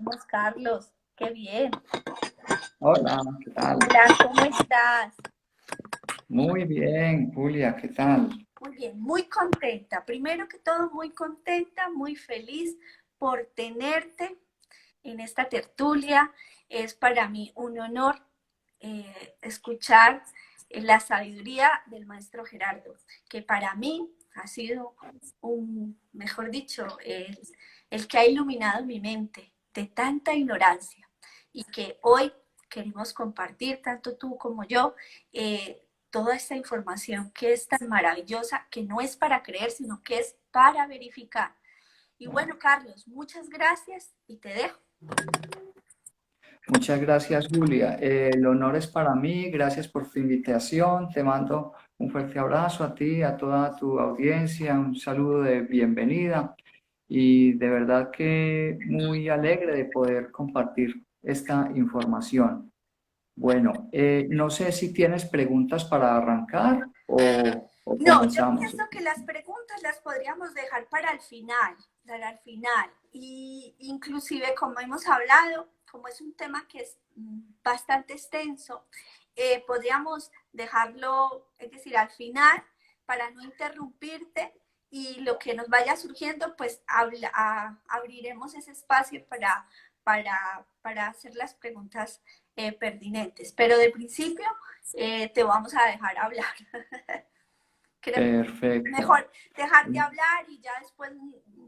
estamos, Carlos. Qué bien. Hola, ¿qué tal? Hola, ¿cómo estás? Muy bien, Julia, ¿qué tal? Muy bien, muy contenta. Primero que todo, muy contenta, muy feliz por tenerte en esta tertulia. Es para mí un honor escuchar la sabiduría del maestro Gerardo, que para mí ha sido mejor dicho, el que ha iluminado mi mente de tanta ignorancia y que hoy queremos compartir, tanto tú como yo, toda esta información que es tan maravillosa, que no es para creer, sino que es para verificar. Y bueno, Carlos, muchas gracias y te dejo. Muchas gracias, Julia. El honor es para mí. Gracias por tu invitación. Te mando un fuerte abrazo a ti, a toda tu audiencia, un saludo de bienvenida y de verdad que muy alegre de poder compartir esta información. Bueno, no sé si tienes preguntas para arrancar o No, yo comenzamos. pienso que las preguntas las podríamos dejar para el final, para el final. Y inclusive, como hemos hablado, como es un tema que es bastante extenso, podríamos dejarlo, es decir, al final, para no interrumpirte y lo que nos vaya surgiendo, pues abriremos ese espacio para hacer las preguntas pertinentes. Pero de principio, te vamos a dejar hablar. Creo que Perfecto. mejor dejarte hablar y ya después,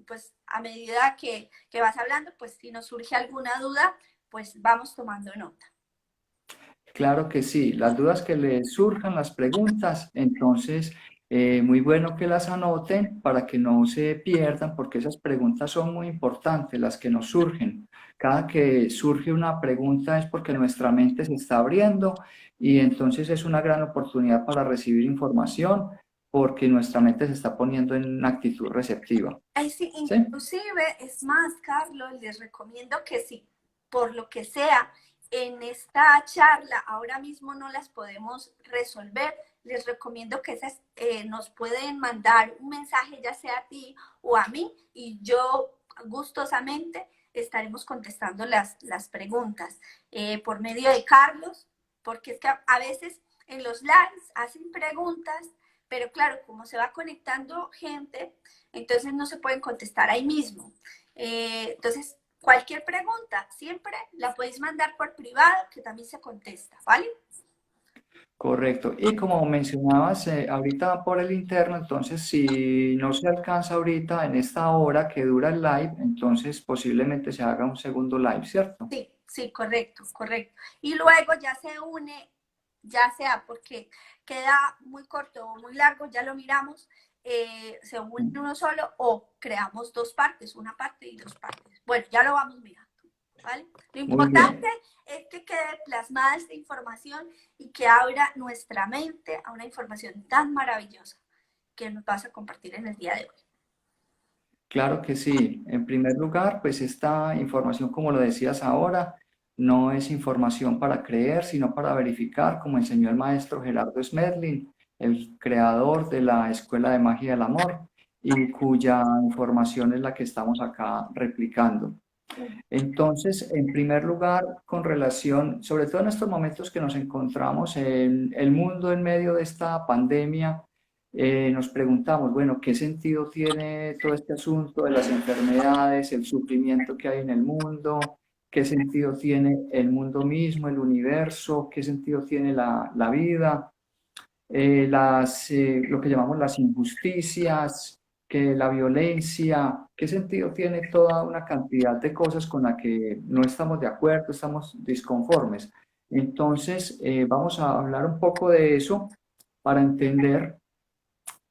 pues a medida que vas hablando, pues si nos surge alguna duda, pues vamos tomando nota. Claro que sí, las dudas que les surjan, las preguntas, entonces muy bueno que las anoten para que no se pierdan, porque esas preguntas son muy importantes, las que nos surgen. Cada que surge una pregunta es porque nuestra mente se está abriendo y entonces es una gran oportunidad para recibir información porque nuestra mente se está poniendo en una actitud receptiva. Ay, sí, ¿Sí? inclusive, es más, Carlos, les recomiendo que si por lo que sea en esta charla ahora mismo no las podemos resolver, les recomiendo que esas, nos pueden mandar un mensaje ya sea a ti o a mí y yo gustosamente estaremos contestando las preguntas por medio de Carlos, porque es que a veces en los lives hacen preguntas, pero claro, como se va conectando gente, entonces no se pueden contestar ahí mismo. Entonces, cualquier pregunta, siempre la podéis mandar por privado, que también se contesta, ¿vale? Correcto. Y como mencionabas ahorita por el interno, entonces si no se alcanza ahorita en esta hora que dura el live, entonces posiblemente se haga un segundo live, ¿cierto? Sí, sí, correcto, correcto. Y luego ya se une, ya sea porque queda muy corto o muy largo, ya lo miramos, se une uno solo o creamos dos partes, una parte y dos partes. Bueno, ya lo vamos mirando, ¿vale? Lo Muy importante bien. es que quede plasmada esta información y que abra nuestra mente a una información tan maravillosa que nos vas a compartir en el día de hoy. Claro que sí. En primer lugar, pues esta información, como lo decías ahora, no es información para creer, sino para verificar, como enseñó el maestro Gerardo Smedlin, el creador de la Escuela de Magia del Amor, y cuya información es la que estamos acá replicando. Entonces, en primer lugar, con relación, sobre todo en estos momentos que nos encontramos en el mundo en medio de esta pandemia, nos preguntamos, bueno, ¿qué sentido tiene todo este asunto de las enfermedades, el sufrimiento que hay en el mundo? ¿Qué sentido tiene el mundo mismo, el universo? ¿Qué sentido tiene la vida? Lo que llamamos las injusticias, que la violencia, ¿qué sentido tiene toda una cantidad de cosas con las que no estamos de acuerdo, estamos disconformes? Entonces, vamos a hablar un poco de eso para entender,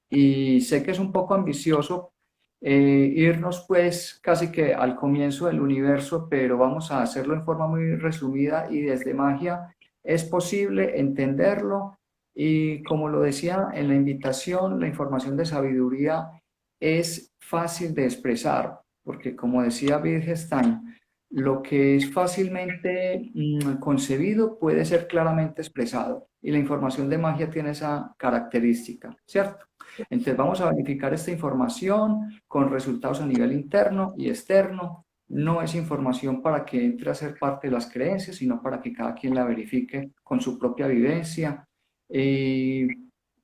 y sé que es un poco ambicioso irnos pues casi que al comienzo del universo, pero vamos a hacerlo en forma muy resumida y desde magia es posible entenderlo y como lo decía en la invitación, la información de sabiduría es fácil de expresar, porque como decía Wittgenstein, lo que es fácilmente concebido puede ser claramente expresado y la información de magia tiene esa característica, ¿cierto? Entonces vamos a verificar esta información con resultados a nivel interno y externo. no es información para que entre a ser parte de las creencias, sino para que cada quien la verifique con su propia vivencia y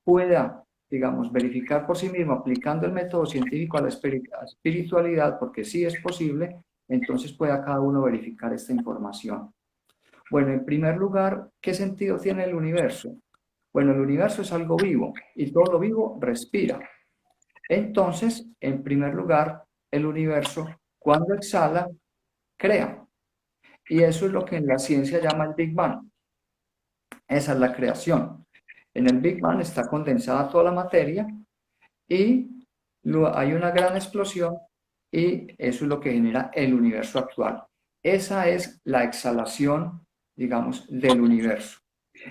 pueda, digamos, verificar por sí mismo aplicando el método científico a la espiritualidad, porque sí es posible, entonces pueda cada uno verificar esta información. Bueno, en primer lugar, ¿qué sentido tiene el universo? Bueno, el universo es algo vivo y todo lo vivo respira. Entonces, en primer lugar, el universo, cuando exhala, crea. Y eso es lo que en la ciencia llama el Big Bang. Esa es la creación. En el Big Bang está condensada toda la materia y hay una gran explosión y eso es lo que genera el universo actual. Esa es la exhalación, digamos, del universo.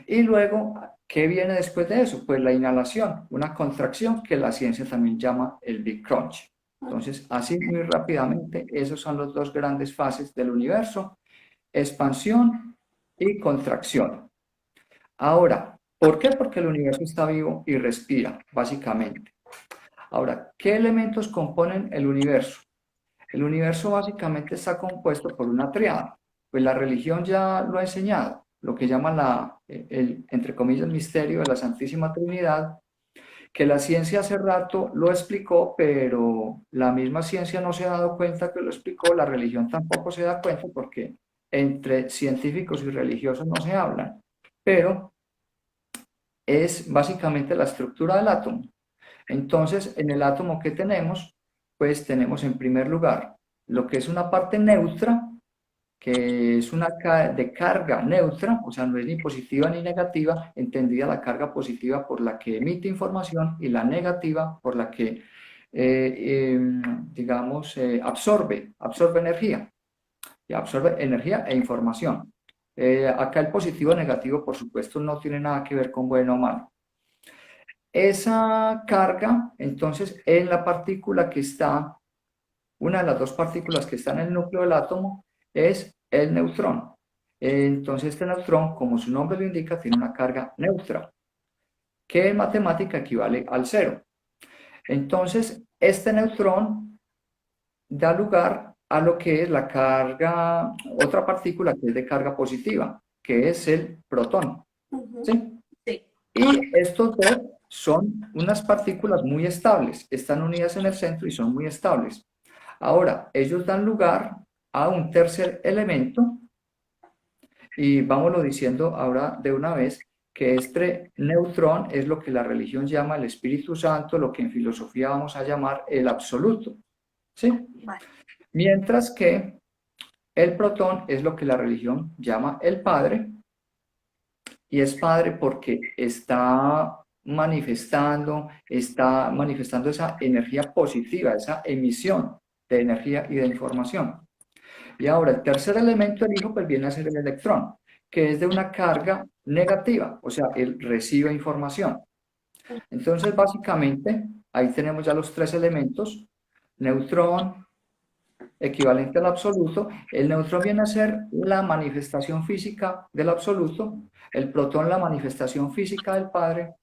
Y luego, ¿qué viene después de eso? Pues la inhalación, una contracción que la ciencia también llama el Big Crunch. Entonces, así muy rápidamente, esos son los dos grandes fases del universo, expansión y contracción. Ahora, ¿por qué? Porque el universo está vivo y respira, básicamente. Ahora, ¿qué elementos componen el universo? El universo básicamente está compuesto por una triada. Pues la religión ya lo ha enseñado, lo que llama entre comillas, misterio de la Santísima Trinidad, que la ciencia hace rato lo explicó, pero la misma ciencia no se ha dado cuenta que lo explicó, la religión tampoco se da cuenta porque entre científicos y religiosos no se hablan, pero es básicamente la estructura del átomo. Entonces, en el átomo que tenemos, pues tenemos en primer lugar lo que es una parte neutra, que es una de carga neutra, o sea, no es ni positiva ni negativa, entendida la carga positiva por la que emite información y la negativa por la que, digamos, absorbe energía, y absorbe energía e información. Acá el positivo o negativo, por supuesto, no tiene nada que ver con bueno o malo. Esa carga, entonces, en la partícula que está, una de las dos partículas que está en el núcleo del átomo, es el neutrón. Entonces, este neutrón, como su nombre lo indica, tiene una carga neutra, que en matemática equivale al cero. Entonces, este neutrón da lugar a lo que es la carga, otra partícula que es de carga positiva, que es el protón. ¿Sí? Sí. Y estos dos son unas partículas muy estables, están unidas en el centro y son muy estables. Ahora, ellos dan lugar a un tercer elemento, y vámonos diciendo ahora de una vez que este neutrón es lo que la religión llama el Espíritu Santo, lo que en filosofía vamos a llamar el absoluto, ¿sí? Vale. Mientras que el protón es lo que la religión llama el Padre, y es Padre porque está manifestando esa energía positiva, esa emisión de energía y de información. Y ahora el tercer elemento, el hijo, pues viene a ser el electrón, que es de una carga negativa, o sea, él recibe información. Entonces, básicamente, ahí tenemos ya los tres elementos, neutrón, equivalente al absoluto, el neutrón viene a ser la manifestación física del absoluto, el protón la manifestación física del Padre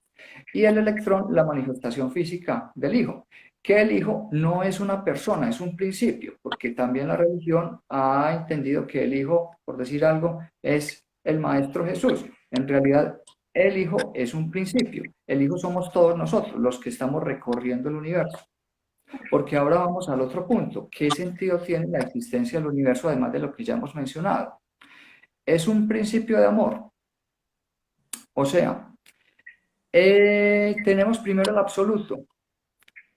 y el electrón la manifestación física del Hijo. Que el Hijo no es una persona, es un principio, porque también la religión ha entendido que el Hijo, por decir algo, es el Maestro Jesús. En realidad, el Hijo es un principio. El Hijo somos todos nosotros, los que estamos recorriendo el universo. Porque ahora vamos al otro punto. ¿Qué sentido tiene la existencia del universo, además de lo que ya hemos mencionado? Es un principio de amor. O sea, tenemos primero el absoluto,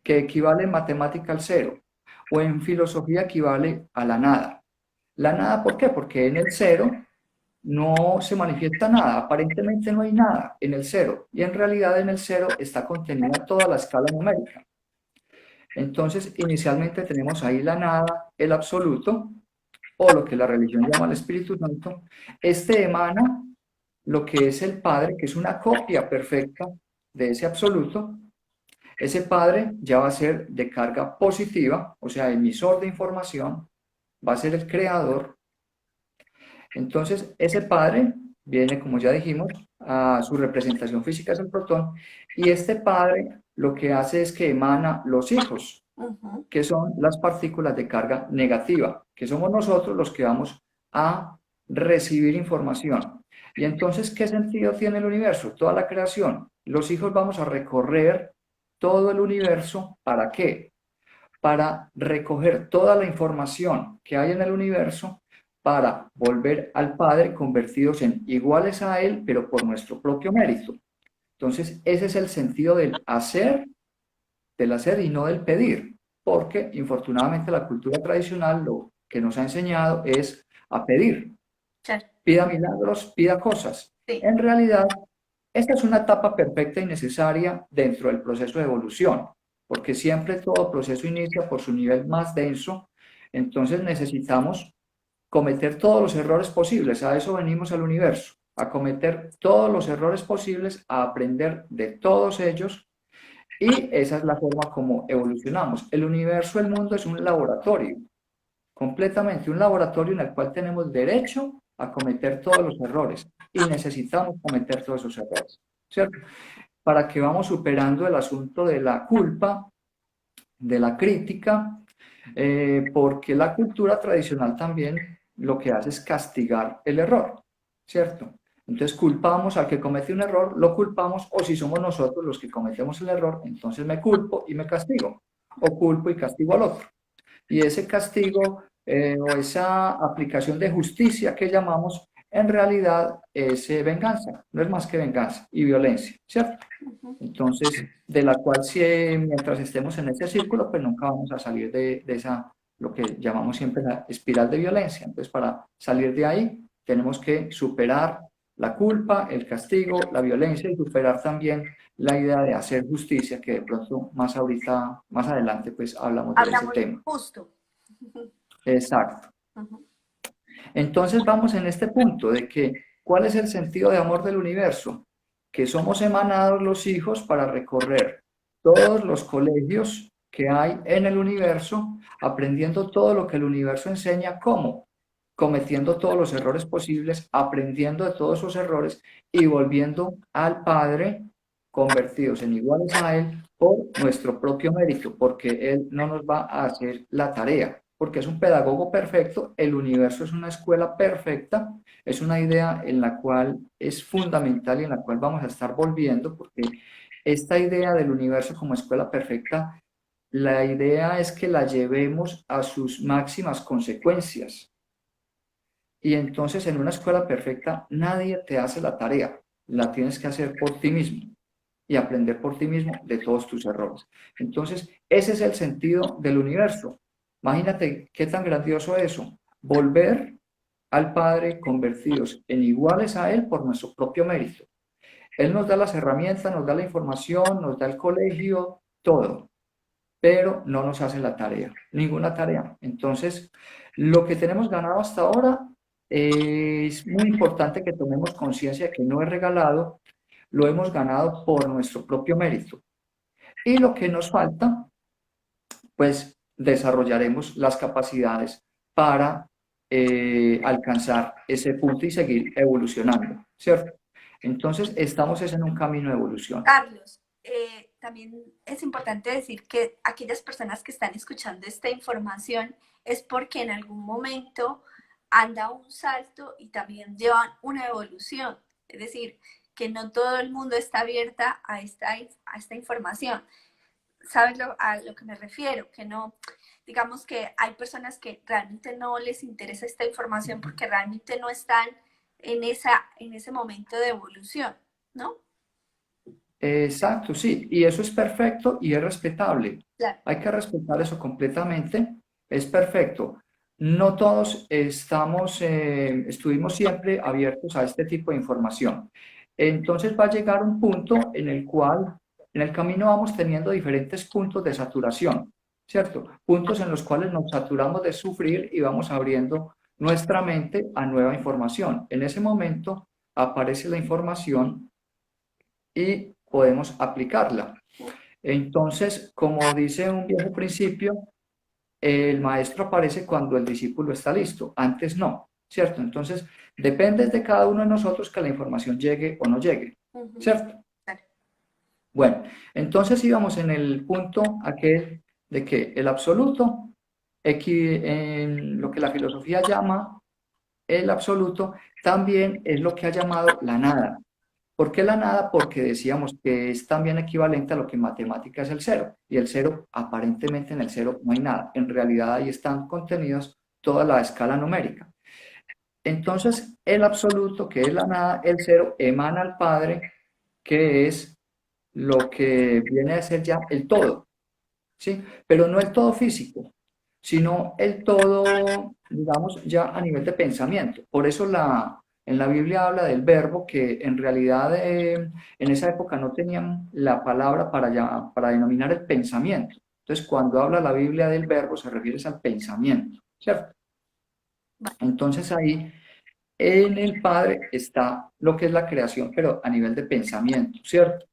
que equivale en matemática al cero, o en filosofía equivale a la nada. La nada, ¿por qué? Porque en el cero no se manifiesta nada, aparentemente no hay nada en el cero, y en realidad en el cero está contenida toda la escala numérica. Entonces, inicialmente tenemos ahí la nada, el absoluto, o lo que la religión llama el Espíritu Santo. Este emana lo que es el Padre, que es una copia perfecta de ese absoluto. Ese Padre ya va a ser de carga positiva, o sea, emisor de información, va a ser el creador. Entonces, ese Padre viene, como ya dijimos, a su representación física es el protón, y este Padre lo que hace es que emana los hijos. Ujú. que son las partículas de carga negativa, que somos nosotros los que vamos a recibir información. Y entonces, ¿qué sentido tiene el universo? Toda la creación. Los hijos vamos a recorrer todo el universo. ¿Para qué? Para recoger toda la información que hay en el universo para volver al Padre convertidos en iguales a Él, pero por nuestro propio mérito. Entonces, ese es el sentido del hacer y no del pedir, porque infortunadamente la cultura tradicional lo que nos ha enseñado es a pedir, Claro, pida milagros, pida cosas. sí, En realidad, esta es una etapa perfecta y necesaria dentro del proceso de evolución, porque siempre todo proceso inicia por su nivel más denso, entonces necesitamos cometer todos los errores posibles, a eso venimos al universo, a cometer todos los errores posibles, a aprender de todos ellos. Y esa es la forma como evolucionamos. El universo, el mundo es un laboratorio, completamente un laboratorio en el cual tenemos derecho a cometer todos los errores y necesitamos cometer todos esos errores, ¿cierto? Para que vamos superando el asunto de la culpa, de la crítica, porque la cultura tradicional también lo que hace es castigar el error, ¿cierto? Entonces culpamos al que comete un error, lo culpamos, o si somos nosotros los que cometemos el error, entonces me culpo y me castigo, o culpo y castigo al otro. Y ese castigo o esa aplicación de justicia que llamamos, en realidad es venganza, no es más que venganza y violencia, ¿cierto? ujú. Entonces, de la cual si mientras estemos en ese círculo, pues nunca vamos a salir de esa, lo que llamamos siempre la espiral de violencia. Entonces, para salir de ahí, tenemos que superar la culpa, el castigo, la violencia y superar también la idea de hacer justicia, que de pronto más ahorita, más adelante, pues hablamos de ese Hablamos tema. justo. Exacto. Ujú. Entonces vamos en este punto de que, ¿cuál es el sentido de amor del universo? Que somos emanados los hijos para recorrer todos los colegios que hay en el universo, aprendiendo todo lo que el universo enseña, ¿cómo? Cometiendo todos los errores posibles, aprendiendo de todos esos errores y volviendo al Padre convertidos en iguales a Él por nuestro propio mérito, porque Él no nos va a hacer la tarea, porque es un pedagogo perfecto, el universo es una escuela perfecta, es una idea en la cual es fundamental y en la cual vamos a estar volviendo, porque esta idea del universo como escuela perfecta, la idea es que la llevemos a sus máximas consecuencias. Y entonces en una escuela perfecta nadie te hace la tarea, la tienes que hacer por ti mismo y aprender por ti mismo de todos tus errores. Entonces, ese es el sentido del universo. Imagínate qué tan grandioso es eso. Volver al Padre convertidos en iguales a Él por nuestro propio mérito. Él nos da las herramientas, nos da la información, nos da el colegio, todo, pero no nos hace la tarea, ninguna tarea. Entonces, lo que tenemos ganado hasta ahora es muy importante que tomemos conciencia de que no es regalado, lo hemos ganado por nuestro propio mérito. Y lo que nos falta, pues desarrollaremos las capacidades para alcanzar ese punto y seguir evolucionando, ¿cierto? Entonces, estamos en un camino de evolución. Carlos, también es importante decir que aquellas personas que están escuchando esta información es porque en algún momento han dado un salto y también llevan una evolución. Es decir, que no todo el mundo está abierta a esta información. ¿Sabes a lo que me refiero? Que no, digamos que hay personas que realmente no les interesa esta información porque realmente no están en ese momento de evolución, ¿no? Exacto, sí, y eso es perfecto y es respetable. Claro. Hay que respetar eso completamente, es perfecto. No todos estuvimos siempre abiertos a este tipo de información. Entonces va a llegar un punto en el cual en el camino vamos teniendo diferentes puntos de saturación, ¿cierto? Puntos en los cuales nos saturamos de sufrir y vamos abriendo nuestra mente a nueva información. En ese momento aparece la información y podemos aplicarla. Entonces, como dice un viejo principio, el maestro aparece cuando el discípulo está listo, antes no, ¿cierto? Entonces, depende de cada uno de nosotros que la información llegue o no llegue, ¿cierto? Claro. Bueno, entonces íbamos en el punto aquel de que el absoluto, en lo que la filosofía llama el absoluto, también es lo que ha llamado la nada. ¿Por qué la nada? Porque decíamos que es también equivalente a lo que en matemática es el cero. Y el cero, aparentemente en el cero no hay nada. En realidad ahí están contenidos toda la escala numérica. Entonces, el absoluto, que es la nada, el cero, emana al Padre, que es lo que viene a ser ya el todo, ¿sí? Pero no el todo físico, sino el todo, digamos, ya a nivel de pensamiento. Por eso en la Biblia habla del verbo que en realidad en esa época no tenían la palabra para denominar el pensamiento. Entonces, cuando habla la Biblia del verbo, se refiere al pensamiento, ¿cierto? Entonces ahí en el Padre está lo que es la creación, pero a nivel de pensamiento, ¿cierto?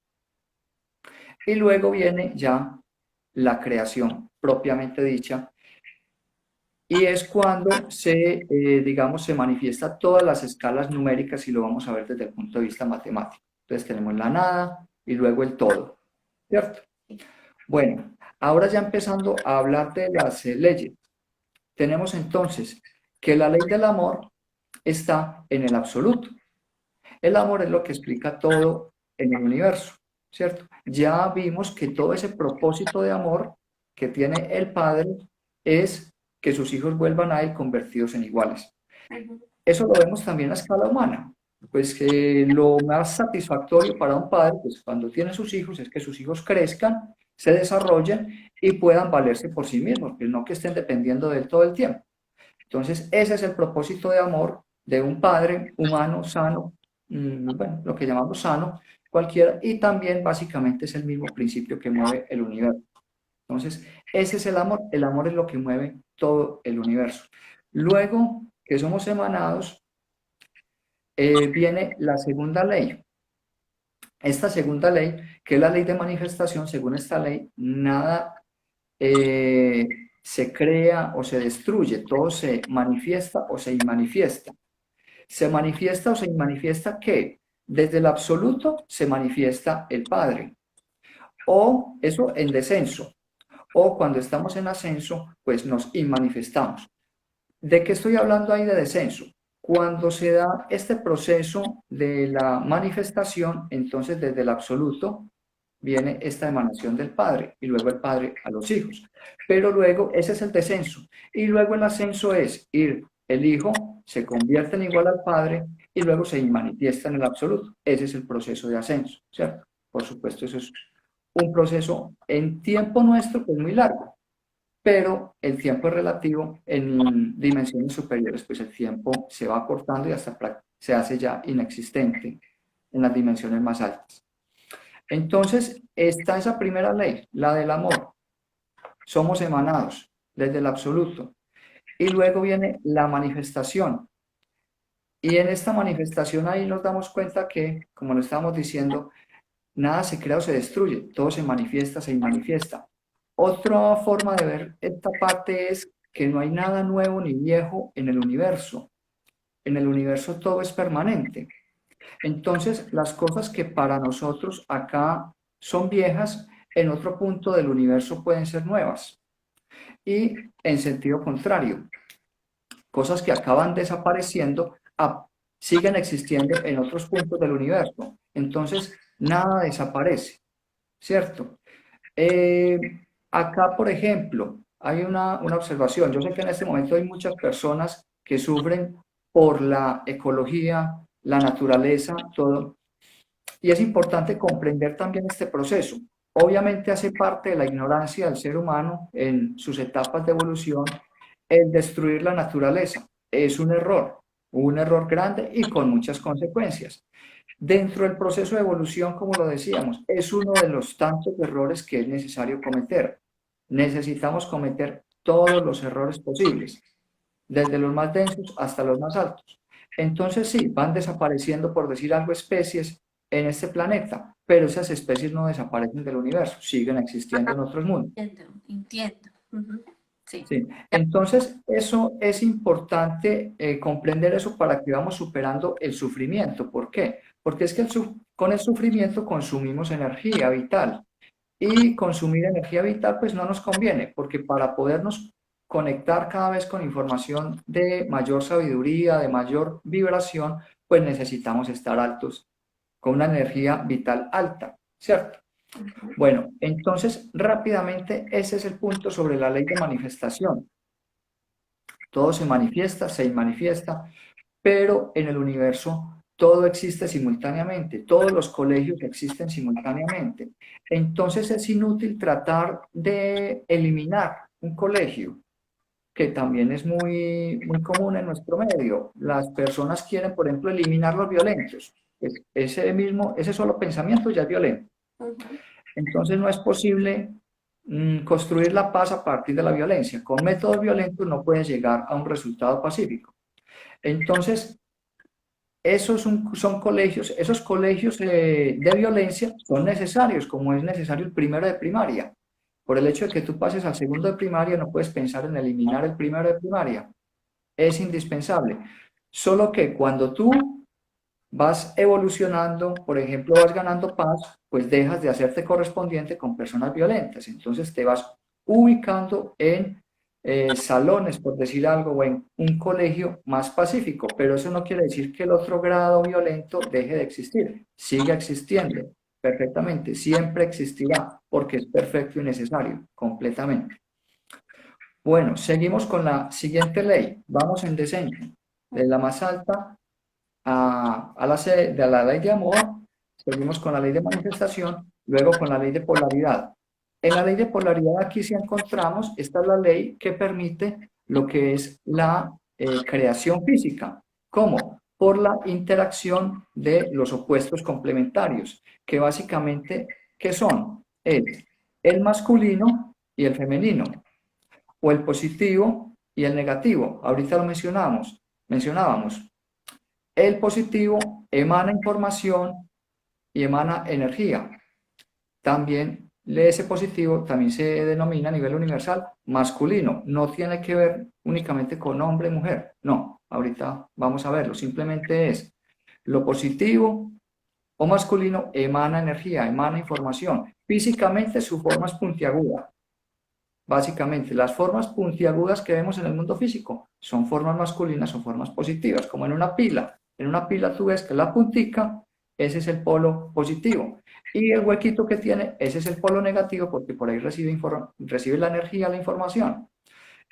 Y luego viene ya la creación propiamente dicha, y es cuando digamos, se manifiesta todas las escalas numéricas y lo vamos a ver desde el punto de vista matemático. Entonces tenemos la nada y luego el todo, ¿cierto? Bueno, ahora ya empezando a hablar de las leyes, tenemos entonces que la ley del amor está en el absoluto. El amor es lo que explica todo en el universo, ¿cierto? Ya vimos que todo ese propósito de amor que tiene el Padre es que sus hijos vuelvan a él convertidos en iguales. Eso lo vemos también a escala humana. Pues que lo más satisfactorio para un padre, pues cuando tiene sus hijos, es que sus hijos crezcan, se desarrollen y puedan valerse por sí mismos, pero no que estén dependiendo de él todo el tiempo. Entonces, ese es el propósito de amor de un padre humano sano, bueno, lo que llamamos sano, cualquiera, y también básicamente es el mismo principio que mueve el universo. Entonces, ese es el amor es lo que mueve todo el universo. Luego que somos emanados, viene la segunda ley. Esta segunda ley, que es la ley de manifestación, según esta ley, nada se crea o se destruye, todo se manifiesta o se inmanifiesta. ¿Se manifiesta o se inmanifiesta qué? Desde el absoluto se manifiesta el Padre, o eso en descenso, o cuando estamos en ascenso, pues nos inmanifestamos. ¿De qué estoy hablando ahí de descenso? Cuando se da este proceso de la manifestación, entonces desde el absoluto viene esta emanación del Padre y luego el Padre a los hijos. Pero luego ese es el descenso y luego el ascenso es ir, el Hijo se convierte en igual al Padre y luego se manifiesta en el absoluto. Ese es el proceso de ascenso, ¿cierto? Por supuesto, eso es un proceso en tiempo nuestro que es muy largo, pero el tiempo es relativo en dimensiones superiores, pues el tiempo se va acortando y hasta se hace ya inexistente en las dimensiones más altas. Entonces, está esa primera ley, la del amor. Somos emanados desde el absoluto. Y luego viene la manifestación. Y en esta manifestación ahí nos damos cuenta que, como lo estábamos diciendo, nada se crea o se destruye, todo se manifiesta, se manifiesta. Otra forma de ver esta parte es que no hay nada nuevo ni viejo en el universo. En el universo todo es permanente. Entonces, las cosas que para nosotros acá son viejas, en otro punto del universo pueden ser nuevas. Y en sentido contrario, cosas que acaban desapareciendo siguen existiendo en otros puntos del universo. Entonces, nada desaparece, ¿cierto? Acá, por ejemplo, hay una observación. Yo sé que en este momento hay muchas personas que sufren por la ecología, la naturaleza, todo. Y es importante comprender también este proceso. Obviamente hace parte de la ignorancia del ser humano en sus etapas de evolución el destruir la naturaleza. Es un error grande y con muchas consecuencias. Dentro del proceso de evolución, como lo decíamos, es uno de los tantos errores que es necesario cometer. Necesitamos cometer todos los errores posibles, desde los más densos hasta los más altos. Entonces sí, van desapareciendo, por decir algo, especies en este planeta, pero esas especies no desaparecen del universo, siguen existiendo en otros mundos. Entiendo. Sí. Sí. Entonces, eso es importante comprender eso para que vamos superando el sufrimiento. ¿Por qué? Porque es que con el sufrimiento consumimos energía vital y consumir energía vital pues no nos conviene, porque para podernos conectar cada vez con información de mayor sabiduría, de mayor vibración, pues necesitamos estar altos, con una energía vital alta, ¿cierto? Bueno, entonces rápidamente ese es el punto sobre la ley de manifestación. Todo se manifiesta, se inmanifiesta, pero en el universo todo existe simultáneamente, todos los colegios existen simultáneamente. Entonces es inútil tratar de eliminar un colegio, que también es muy común en nuestro medio. Las personas quieren, por ejemplo, eliminar los violentos. Ese solo pensamiento ya es violento. Entonces no es posible construir la paz a partir de la violencia. Con métodos violentos no puedes llegar a un resultado pacífico. Entonces, esos colegios de violencia son necesarios, como es necesario el primero de primaria. Por el hecho de que tú pases al segundo de primaria, no puedes pensar en eliminar el primero de primaria. Es indispensable. Solo que cuando tú vas evolucionando, por ejemplo, vas ganando paz, pues dejas de hacerte correspondiente con personas violentas. Entonces te vas ubicando en salones, por decir algo, o en un colegio más pacífico, pero eso no quiere decir que el otro grado violento deje de existir, sigue existiendo perfectamente, siempre existirá, porque es perfecto y necesario, completamente. Bueno, seguimos con la siguiente ley, vamos en descenso, de la más alta de la ley de amor, seguimos con la ley de manifestación, luego con la ley de polaridad. En la ley de polaridad aquí sí encontramos, esta es la ley que permite lo que es la creación física. ¿Cómo? Por la interacción de los opuestos complementarios, que básicamente, ¿qué son? Es el masculino y el femenino, o el positivo y el negativo. Ahorita lo mencionábamos. El positivo emana información y emana energía. También ese positivo también se denomina a nivel universal masculino. No tiene que ver únicamente con hombre y mujer. No, ahorita vamos a verlo. Simplemente es lo positivo o masculino emana energía, emana información. Físicamente su forma es puntiaguda. Básicamente, las formas puntiagudas que vemos en el mundo físico son formas masculinas o formas positivas, como en una pila. En una pila tú ves que la puntica, ese es el polo positivo. Y el huequito que tiene, ese es el polo negativo, porque por ahí recibe la energía, la información.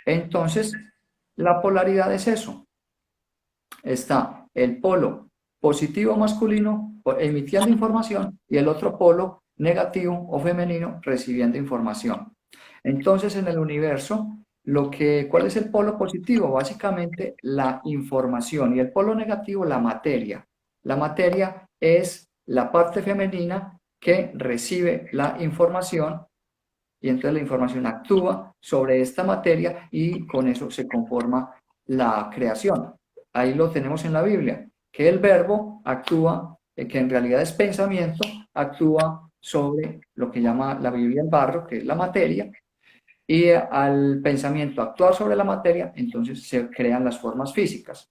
Entonces, la polaridad es eso. Está el polo positivo masculino emitiendo información y el otro polo negativo o femenino recibiendo información. Entonces, en el universo, ¿cuál es el polo positivo? Básicamente la información y el polo negativo, la materia. La materia es la parte femenina que recibe la información y entonces la información actúa sobre esta materia y con eso se conforma la creación. Ahí lo tenemos en la Biblia, que el verbo actúa, que en realidad es pensamiento, actúa sobre lo que llama la Biblia el barro, que es la materia, y al pensamiento actuar sobre la materia, entonces se crean las formas físicas.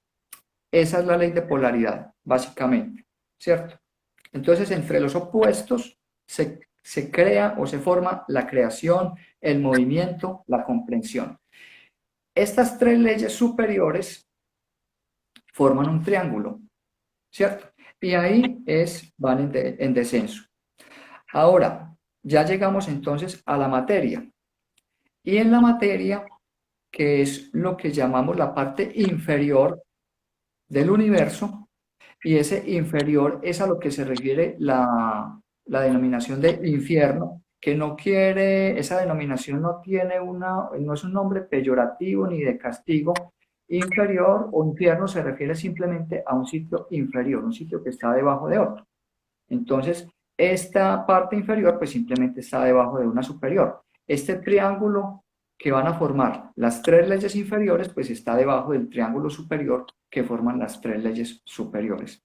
Esa es la ley de polaridad, básicamente, ¿cierto? Entonces, entre los opuestos se crea o se forma la creación, el movimiento, la comprensión. Estas tres leyes superiores forman un triángulo, ¿cierto? Y ahí van en descenso. Ahora, ya llegamos entonces a la materia. Y en la materia, que es lo que llamamos la parte inferior del universo, y ese inferior es a lo que se refiere la denominación de infierno, que esa denominación no es un nombre peyorativo ni de castigo. Inferior o infierno se refiere simplemente a un sitio inferior, un sitio que está debajo de otro. Entonces, esta parte inferior pues simplemente está debajo de una superior. Este triángulo que van a formar las tres leyes inferiores pues está debajo del triángulo superior que forman las tres leyes superiores.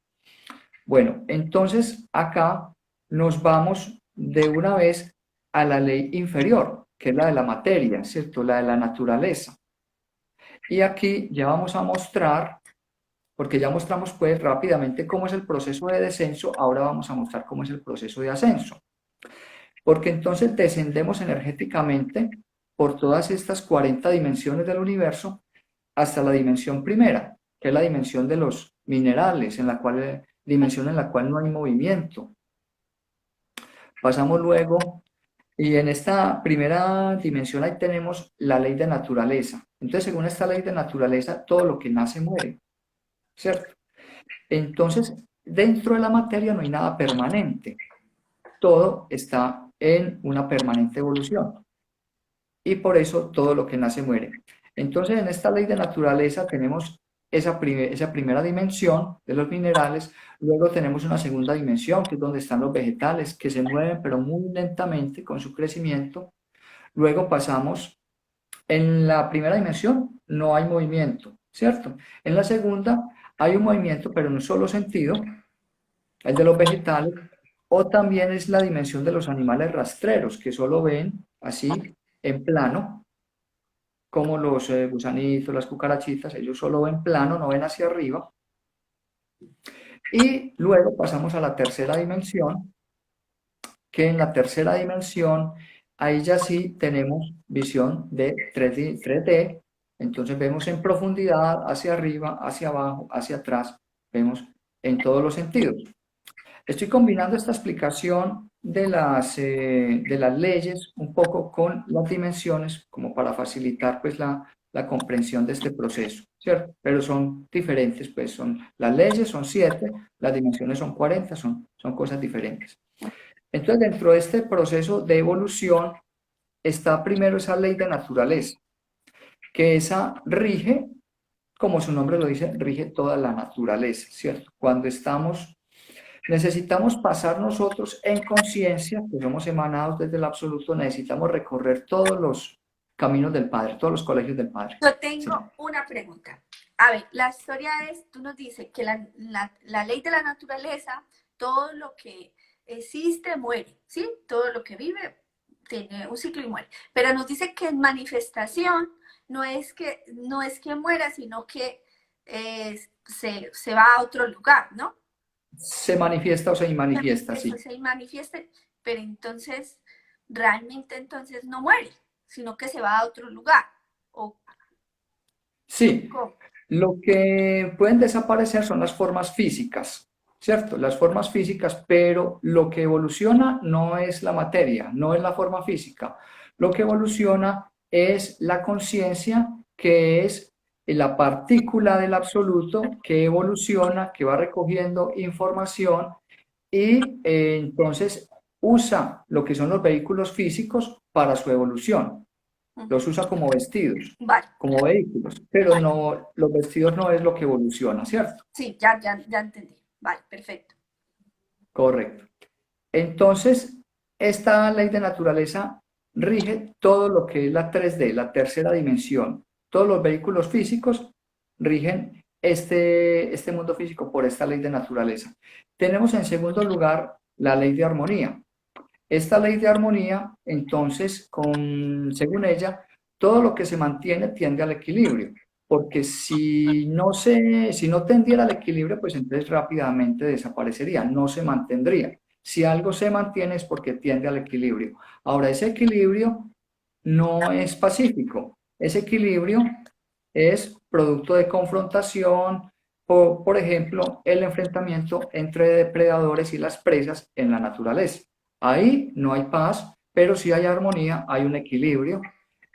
Bueno, entonces acá nos vamos de una vez a la ley inferior, que es la de la materia, ¿cierto? La de la naturaleza. Y aquí ya vamos a mostrar, porque ya mostramos pues rápidamente cómo es el proceso de descenso, ahora vamos a mostrar cómo es el proceso de ascenso. porque entonces descendemos energéticamente por todas estas 40 dimensiones del universo hasta la dimensión primera, que es la dimensión de los minerales, dimensión en la cual no hay movimiento. Pasamos luego, y en esta primera dimensión ahí tenemos la ley de naturaleza. Entonces, según esta ley de naturaleza, todo lo que nace muere, ¿cierto? Entonces, dentro de la materia no hay nada permanente. Todo está en una permanente evolución. Y por eso todo lo que nace muere. Entonces, en esta ley de naturaleza tenemos esa primera dimensión de los minerales, luego tenemos una segunda dimensión, que es donde están los vegetales, que se mueven, pero muy lentamente con su crecimiento. Luego pasamos, en la primera dimensión no hay movimiento, ¿cierto? En la segunda hay un movimiento, pero en un solo sentido, el de los vegetales, o también es la dimensión de los animales rastreros, que solo ven así en plano, como los gusanitos, las cucarachitas, ellos solo ven plano, no ven hacia arriba. Y luego pasamos a la tercera dimensión, que en la tercera dimensión, ahí ya sí tenemos visión de 3D, entonces vemos en profundidad, hacia arriba, hacia abajo, hacia atrás, vemos en todos los sentidos. Estoy combinando esta explicación de las leyes un poco con las dimensiones como para facilitar pues la comprensión de este proceso, ¿cierto? Pero son diferentes, pues las leyes son 7, las dimensiones son 40, son cosas diferentes. Entonces, dentro de este proceso de evolución está primero esa ley de naturaleza, que esa rige, como su nombre lo dice, rige toda la naturaleza, ¿cierto? Cuando necesitamos pasar nosotros en conciencia, que somos emanados desde el absoluto, necesitamos recorrer todos los caminos del Padre, todos los colegios del Padre. Yo tengo una pregunta. A ver, la historia es, tú nos dices que la ley de la naturaleza, todo lo que existe muere, ¿sí? Todo lo que vive tiene un ciclo y muere. Pero nos dice que en manifestación no es que muera, sino que se va a otro lugar, ¿no? Se manifiesta o se manifiesta, sí. Se manifiesta, pero entonces, realmente entonces no muere, sino que se va a otro lugar. ¿O sí, cómo? Lo que pueden desaparecer son las formas físicas, ¿cierto? Las formas físicas, pero lo que evoluciona no es la materia, no es la forma física. Lo que evoluciona es la conciencia, que es la partícula del absoluto que evoluciona, que va recogiendo información y entonces usa lo que son los vehículos físicos para su evolución. Los usa como vestidos, Vale. como vehículos, pero no, los vestidos no es lo que evoluciona, ¿cierto? Sí, ya entendí. Vale, perfecto. Correcto. Entonces, esta ley de naturaleza rige todo lo que es la 3D, la tercera dimensión. Todos los vehículos físicos rigen este mundo físico por esta ley de naturaleza. Tenemos en segundo lugar la ley de armonía. Esta ley de armonía, entonces, según ella, todo lo que se mantiene tiende al equilibrio, porque si no tendiera al equilibrio, pues entonces rápidamente desaparecería, no se mantendría. Si algo se mantiene es porque tiende al equilibrio. Ahora, ese equilibrio no es pacífico, ese equilibrio es producto de confrontación, por ejemplo, el enfrentamiento entre depredadores y las presas en la naturaleza. Ahí no hay paz, pero sí hay armonía, hay un equilibrio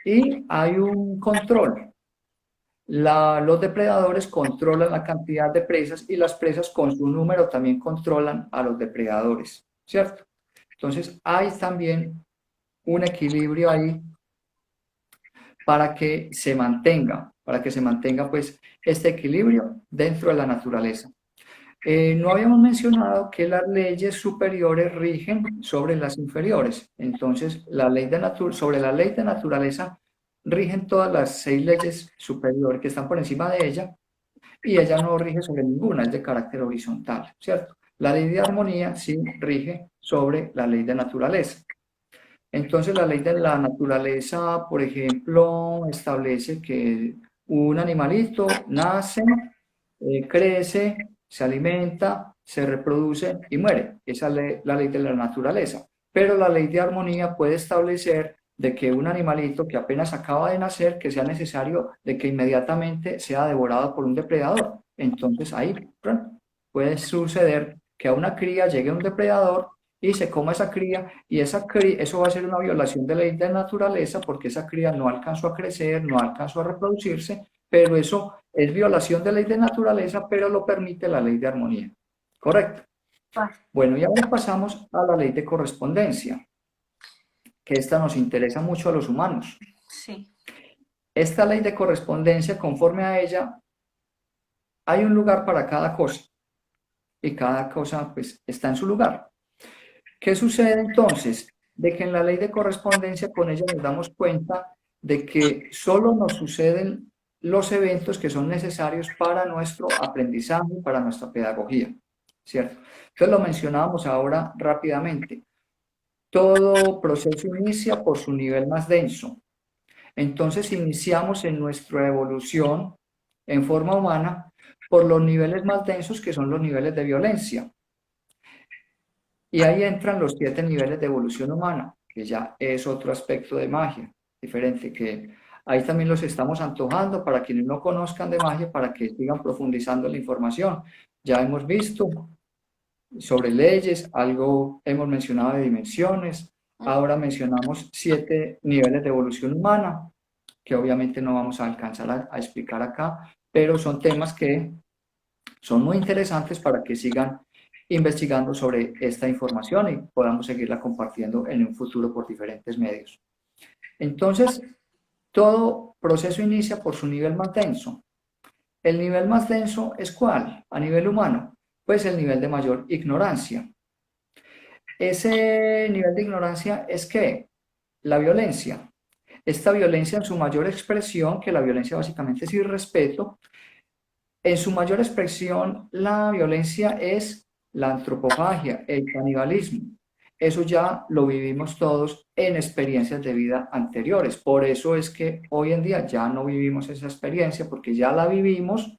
y hay un control. Los depredadores controlan la cantidad de presas y las presas con su número también controlan a los depredadores, ¿cierto? Entonces hay también un equilibrio ahí para que se mantenga pues este equilibrio dentro de la naturaleza. No habíamos mencionado que las leyes superiores rigen sobre las inferiores. Entonces, sobre la ley de naturaleza rigen todas las 6 leyes superiores que están por encima de ella y ella no rige sobre ninguna, es de carácter horizontal, ¿cierto? La ley de armonía sí rige sobre la ley de naturaleza. Entonces, la ley de la naturaleza, por ejemplo, establece que un animalito nace, crece, se alimenta, se reproduce y muere. Esa es la ley de la naturaleza. pero la ley de armonía puede establecer de que un animalito que apenas acaba de nacer, que sea necesario de que inmediatamente sea devorado por un depredador. Entonces ahí puede suceder que a una cría llegue un depredador y se coma esa cría, y eso va a ser una violación de la ley de naturaleza, porque esa cría no alcanzó a crecer, no alcanzó a reproducirse, pero eso es violación de ley de naturaleza, pero lo permite la ley de armonía. ¿Correcto? Bueno, y ahora pasamos a la ley de correspondencia, que esta nos interesa mucho a los humanos. Sí. Esta ley de correspondencia, conforme a ella, hay un lugar para cada cosa, y cada cosa pues está en su lugar. ¿Qué sucede entonces? De que en la ley de correspondencia con ella nos damos cuenta de que solo nos suceden los eventos que son necesarios para nuestro aprendizaje, para nuestra pedagogía, ¿cierto? Entonces lo mencionábamos ahora rápidamente. Todo proceso inicia por su nivel más denso. Entonces iniciamos en nuestra evolución en forma humana por los niveles más densos, que son los niveles de violencia. Y ahí entran los 7 niveles de evolución humana, que ya es otro aspecto de magia, diferente, que ahí también los estamos antojando para quienes no conozcan de magia, para que sigan profundizando la información. Ya hemos visto sobre leyes, algo hemos mencionado de dimensiones, ahora mencionamos 7 niveles de evolución humana, que obviamente no vamos a alcanzar a explicar acá, pero son temas que son muy interesantes para que sigan investigando sobre esta información y podamos seguirla compartiendo en un futuro por diferentes medios. Entonces, todo proceso inicia por su nivel más denso. ¿El nivel más denso es cuál? A nivel humano, pues el nivel de mayor ignorancia. Ese nivel de ignorancia es ¿qué? La violencia. Esta violencia en su mayor expresión, que la violencia básicamente es irrespeto, en su mayor expresión la violencia es la antropofagia, el canibalismo. Eso ya lo vivimos todos en experiencias de vida anteriores. Por eso es que hoy en día ya no vivimos esa experiencia, porque ya la vivimos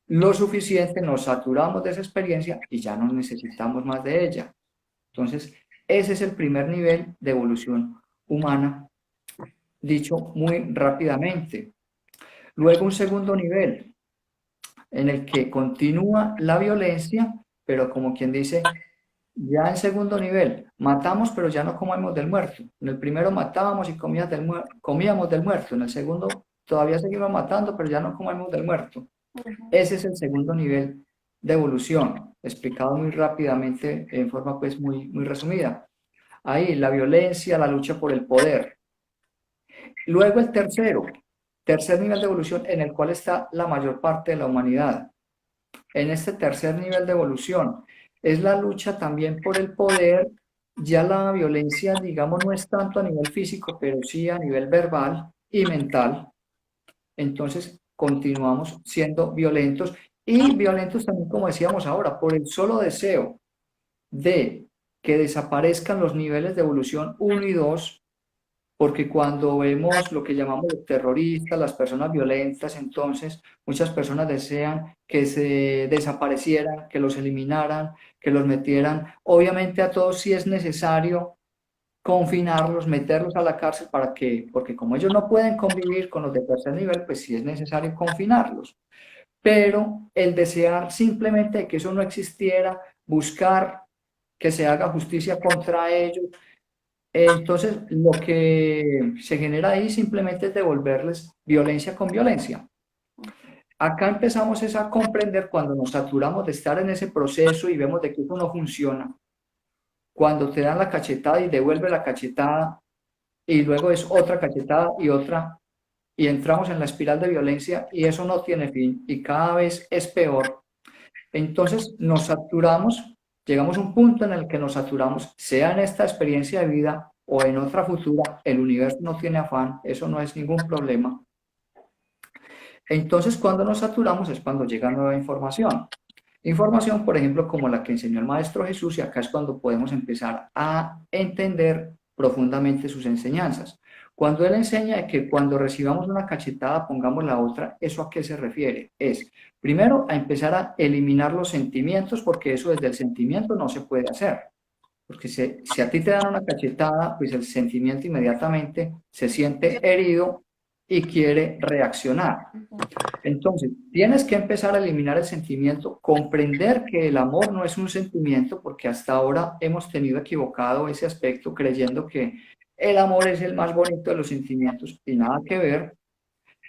lo suficiente, nos saturamos de esa experiencia y ya no necesitamos más de ella. Entonces, ese es el primer nivel de evolución humana, dicho muy rápidamente. Luego un segundo nivel, en el que continúa la violencia, pero como quien dice, ya en segundo nivel, matamos pero ya no comemos del muerto. En el primero matábamos y comíamos del muerto, en el segundo todavía seguimos matando pero ya no comemos del muerto. Ese es el segundo nivel de evolución, explicado muy rápidamente en forma pues muy resumida. Ahí la violencia, la lucha por el poder. Luego el tercer nivel de evolución, en el cual está la mayor parte de la humanidad. En este tercer nivel de evolución es la lucha también por el poder. Ya la violencia, digamos, no es tanto a nivel físico, pero sí a nivel verbal y mental. Entonces continuamos siendo violentos, y violentos también, como decíamos ahora, por el solo deseo de que desaparezcan los niveles de evolución 1 y 2, porque cuando vemos lo que llamamos los terroristas, las personas violentas, entonces muchas personas desean que se desaparecieran, que los eliminaran, que los metieran. Obviamente a todos sí es necesario confinarlos, meterlos a la cárcel porque como ellos no pueden convivir con los de tercer nivel, pues sí es necesario confinarlos. Pero el desear simplemente que eso no existiera, buscar que se haga justicia contra ellos, entonces lo que se genera ahí simplemente es devolverles violencia con violencia. Acá empezamos a comprender cuando nos saturamos de estar en ese proceso y vemos de que eso no funciona. Cuando te dan la cachetada y devuelve la cachetada y luego es otra cachetada y otra, y entramos en la espiral de violencia y eso no tiene fin y cada vez es peor. Entonces nos saturamos, llegamos a un punto en el que nos saturamos, sea en esta experiencia de vida o en otra futura. El universo no tiene afán, eso no es ningún problema. Entonces cuando nos saturamos es cuando llega nueva información. Información, por ejemplo, como la que enseñó el Maestro Jesús, y acá es cuando podemos empezar a entender profundamente sus enseñanzas. Cuando Él enseña que cuando recibamos una cachetada pongamos la otra, ¿eso a qué se refiere? Es, primero, a empezar a eliminar los sentimientos, porque eso desde el sentimiento no se puede hacer. Porque si a ti te dan una cachetada, pues el sentimiento inmediatamente se siente herido y quiere reaccionar. Entonces, tienes que empezar a eliminar el sentimiento, comprender que el amor no es un sentimiento, porque hasta ahora hemos tenido equivocado ese aspecto creyendo que el amor es el más bonito de los sentimientos y nada que ver.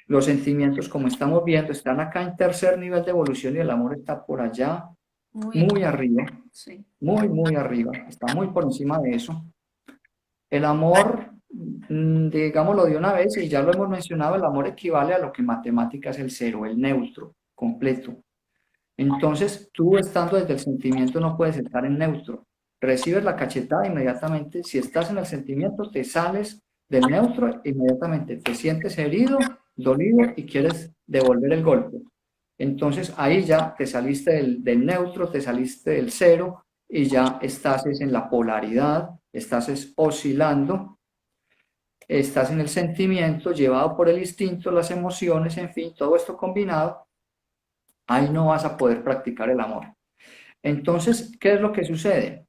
Los sentimientos, como estamos viendo, están acá en tercer nivel de evolución y el amor está por allá, muy arriba, sí. muy arriba, está muy por encima de eso. El amor, digámoslo de una vez, y ya lo hemos mencionado, el amor equivale a lo que en matemáticas es el cero, el neutro, completo. Entonces, tú estando desde el sentimiento no puedes estar en neutro. Recibes la cachetada inmediatamente. Si estás en el sentimiento, te sales del neutro, inmediatamente te sientes herido, dolido y quieres devolver el golpe. Entonces, ahí ya te saliste del neutro, te saliste del cero y ya estás en la polaridad, estás oscilando, estás en el sentimiento llevado por el instinto, las emociones, en fin, todo esto combinado. Ahí no vas a poder practicar el amor. Entonces, ¿qué es lo que sucede?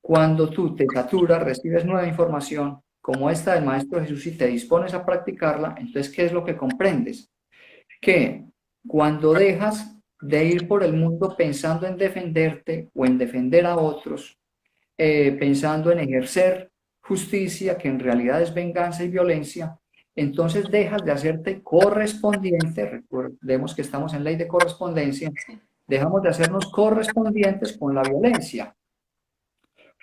Cuando tú te saturas, recibes nueva información como esta del Maestro Jesús y te dispones a practicarla, entonces, ¿qué es lo que comprendes? Que cuando dejas de ir por el mundo pensando en defenderte o en defender a otros, pensando en ejercer justicia, que en realidad es venganza y violencia, entonces dejas de hacerte correspondiente, recordemos que estamos en ley de correspondencia, dejamos de hacernos correspondientes con la violencia.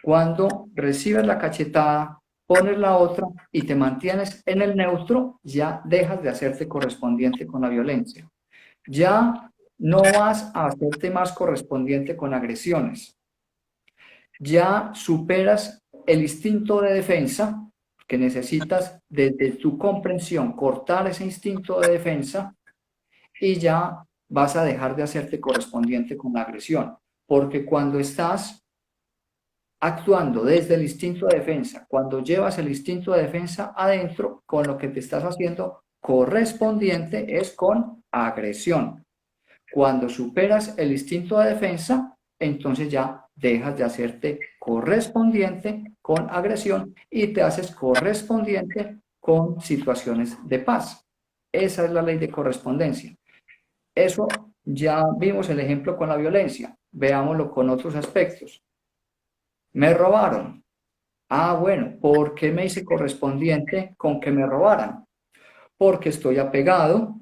Cuando recibes la cachetada, pones la otra y te mantienes en el neutro, ya dejas de hacerte correspondiente con la violencia. Ya no vas a hacerte más correspondiente con agresiones. Ya superas el instinto de defensa, que necesitas desde tu comprensión cortar ese instinto de defensa y ya vas a dejar de hacerte correspondiente con la agresión. Porque cuando estás actuando desde el instinto de defensa, cuando llevas el instinto de defensa adentro, con lo que te estás haciendo correspondiente es con agresión. Cuando superas el instinto de defensa, entonces ya dejas de hacerte correspondiente con agresión y te haces correspondiente con situaciones de paz. Esa es la ley de correspondencia. Eso ya vimos el ejemplo con la violencia. Veámoslo con otros aspectos. Me robaron. Ah, bueno, ¿por qué me hice correspondiente con que me robaran? Porque estoy apegado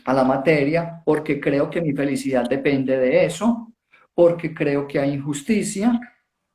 a la materia, porque creo que mi felicidad depende de eso, porque creo que hay injusticia,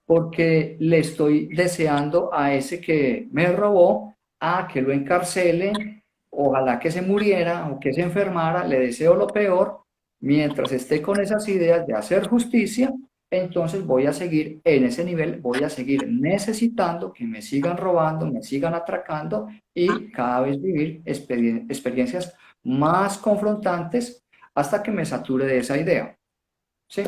porque le estoy deseando a ese que me robó a que lo encarcele, ojalá que se muriera o que se enfermara, le deseo lo peor, mientras esté con esas ideas de hacer justicia, entonces voy a seguir en ese nivel, voy a seguir necesitando que me sigan robando, me sigan atracando y cada vez vivir experiencias más confrontantes hasta que me sature de esa idea. ¿Sí?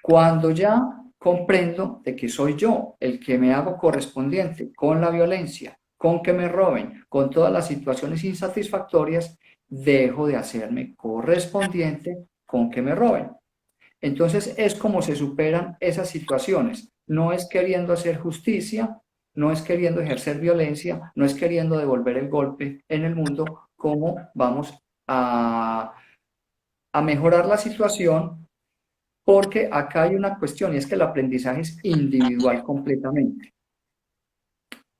Cuando ya comprendo de que soy yo el que me hago correspondiente con la violencia, con que me roben, con todas las situaciones insatisfactorias, dejo de hacerme correspondiente con que me roben. Entonces es como se superan esas situaciones. No es queriendo hacer justicia, no es queriendo ejercer violencia, no es queriendo devolver el golpe en el mundo, como vamos a mejorar la situación, porque acá hay una cuestión y es que el aprendizaje es individual completamente.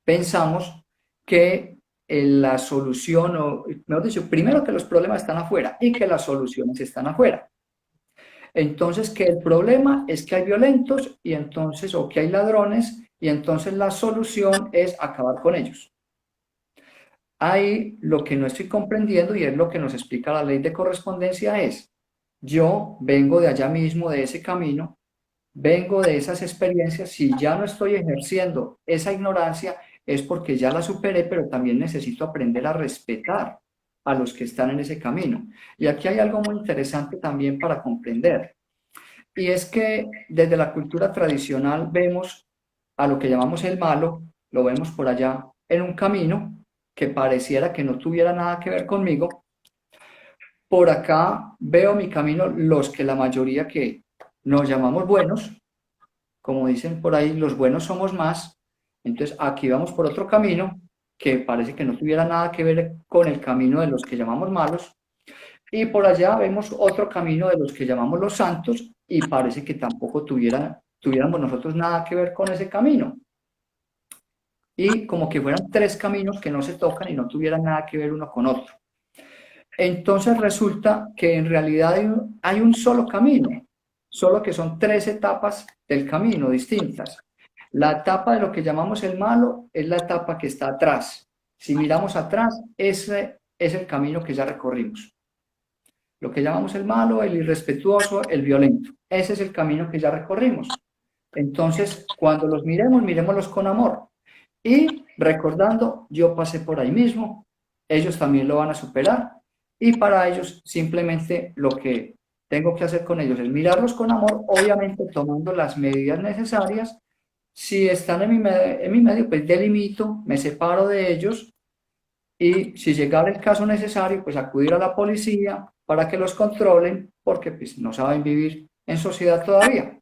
Pensamos que la solución, o mejor dicho, primero que los problemas están afuera y que las soluciones están afuera. Entonces, que el problema es que hay violentos y entonces, o que hay ladrones, y entonces la solución es acabar con ellos. Ahí lo que no estoy comprendiendo, y es lo que nos explica la ley de correspondencia, es: yo vengo de allá mismo, de ese camino, vengo de esas experiencias, si ya no estoy ejerciendo esa ignorancia, es porque ya la superé, pero también necesito aprender a respetar a los que están en ese camino. Y aquí hay algo muy interesante también para comprender, y es que desde la cultura tradicional vemos a lo que llamamos el malo, lo vemos por allá en un camino que pareciera que no tuviera nada que ver conmigo. Por acá veo mi camino los que la mayoría que nos llamamos buenos, como dicen por ahí, los buenos somos más. Entonces aquí vamos por otro camino que parece que no tuviera nada que ver con el camino de los que llamamos malos, y por allá vemos otro camino de los que llamamos los santos y parece que tampoco tuviéramos nosotros nada que ver con ese camino. Y como que fueran tres caminos que no se tocan y no tuvieran nada que ver uno con otro. Entonces resulta que en realidad hay un solo camino, solo que son tres etapas del camino distintas. La etapa de lo que llamamos el malo es la etapa que está atrás. Si miramos atrás, ese es el camino que ya recorrimos. Lo que llamamos el malo, el irrespetuoso, el violento. Ese es el camino que ya recorrimos. Entonces, cuando los miremos, miremoslos con amor. Y recordando, yo pasé por ahí mismo, ellos también lo van a superar. Y para ellos, simplemente lo que tengo que hacer con ellos es mirarlos con amor, obviamente tomando las medidas necesarias. Si están en mi medio, pues delimito, me separo de ellos y si llegara el caso necesario, pues acudir a la policía para que los controlen, porque pues, no saben vivir en sociedad todavía.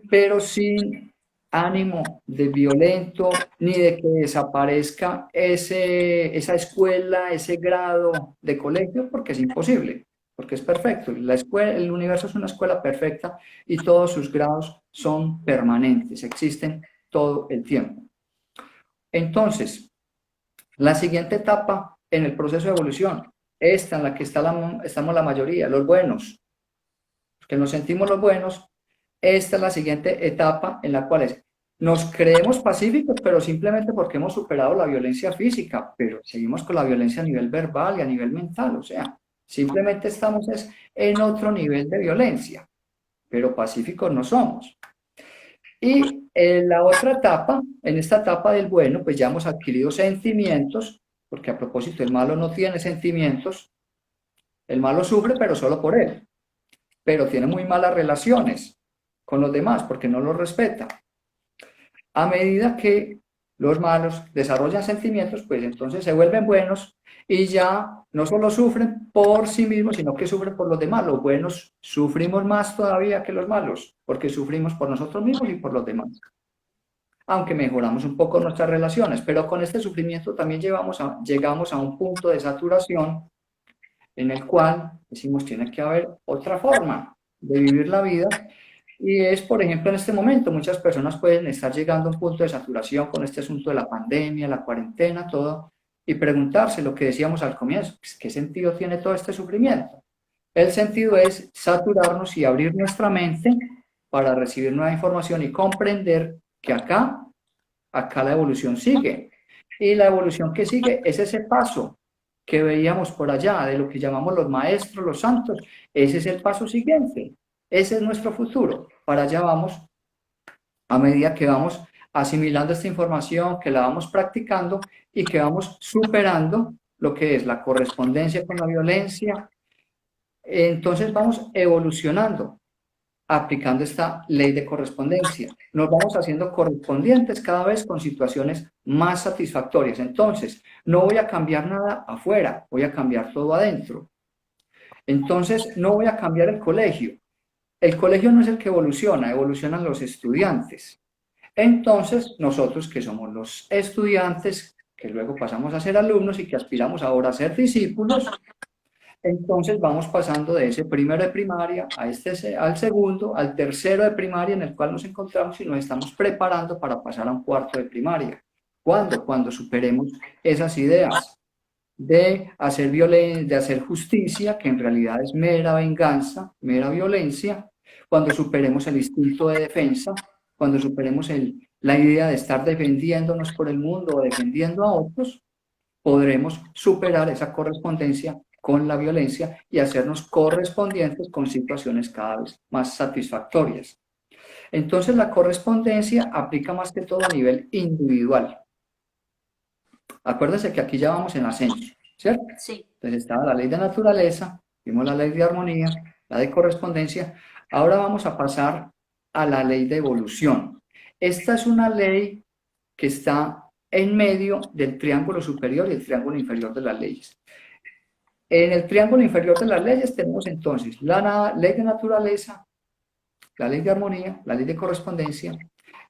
Pero sin ánimo de violento ni de que desaparezca esa escuela, ese grado de colegio, porque es imposible, porque es perfecto. La escuela, el universo es una escuela perfecta y todos sus grados son permanentes, existen todo el tiempo. Entonces, la siguiente etapa en el proceso de evolución, esta en la que estamos la mayoría, los buenos, que nos sentimos los buenos, esta es la siguiente etapa en la cual nos creemos pacíficos, pero simplemente porque hemos superado la violencia física, pero seguimos con la violencia a nivel verbal y a nivel mental, o sea, simplemente estamos en otro nivel de violencia, pero pacíficos no somos. Y en la otra etapa, en esta etapa del bueno, pues ya hemos adquirido sentimientos, porque a propósito, el malo no tiene sentimientos, el malo sufre, pero solo por él, pero tiene muy malas relaciones con los demás porque no los respeta. A medida que los malos desarrollan sentimientos, pues entonces se vuelven buenos y ya no solo sufren por sí mismos, sino que sufren por los demás. Los buenos sufrimos más todavía que los malos, porque sufrimos por nosotros mismos y por los demás. Aunque mejoramos un poco nuestras relaciones, pero con este sufrimiento también llegamos a un punto de saturación en el cual decimos tiene que haber otra forma de vivir la vida. Y es, por ejemplo, en este momento, muchas personas pueden estar llegando a un punto de saturación con este asunto de la pandemia, la cuarentena, todo, y preguntarse lo que decíamos al comienzo, ¿qué sentido tiene todo este sufrimiento? El sentido es saturarnos y abrir nuestra mente para recibir nueva información y comprender que acá la evolución sigue. Y la evolución que sigue es ese paso que veíamos por allá, de lo que llamamos los maestros, los santos. Ese es el paso siguiente. Ese es nuestro futuro. Para allá vamos a medida que vamos asimilando esta información, que la vamos practicando y que vamos superando lo que es la correspondencia con la violencia. Entonces vamos evolucionando, aplicando esta ley de correspondencia. Nos vamos haciendo correspondientes cada vez con situaciones más satisfactorias. Entonces, no voy a cambiar nada afuera, voy a cambiar todo adentro. Entonces, no voy a cambiar el colegio. El colegio no es el que evoluciona, evolucionan los estudiantes. Entonces, nosotros que somos los estudiantes, que luego pasamos a ser alumnos y que aspiramos ahora a ser discípulos, entonces vamos pasando de ese primero de primaria al segundo, al tercero de primaria en el cual nos encontramos y nos estamos preparando para pasar a un cuarto de primaria. ¿Cuándo? Cuando superemos esas ideas de hacer violencia, de hacer justicia, que en realidad es mera venganza, mera violencia, cuando superemos el instinto de defensa, cuando superemos la idea de estar defendiéndonos por el mundo o defendiendo a otros, podremos superar esa correspondencia con la violencia y hacernos correspondientes con situaciones cada vez más satisfactorias. Entonces la correspondencia aplica más que todo a nivel individual. Acuérdense que aquí ya vamos en ascenso, ¿cierto? Sí. Entonces estaba la ley de naturaleza, vimos la ley de armonía, la de correspondencia. Ahora vamos a pasar a la ley de evolución. Esta es una ley que está en medio del triángulo superior y el triángulo inferior de las leyes. En el triángulo inferior de las leyes tenemos entonces la ley de naturaleza, la ley de armonía, la ley de correspondencia,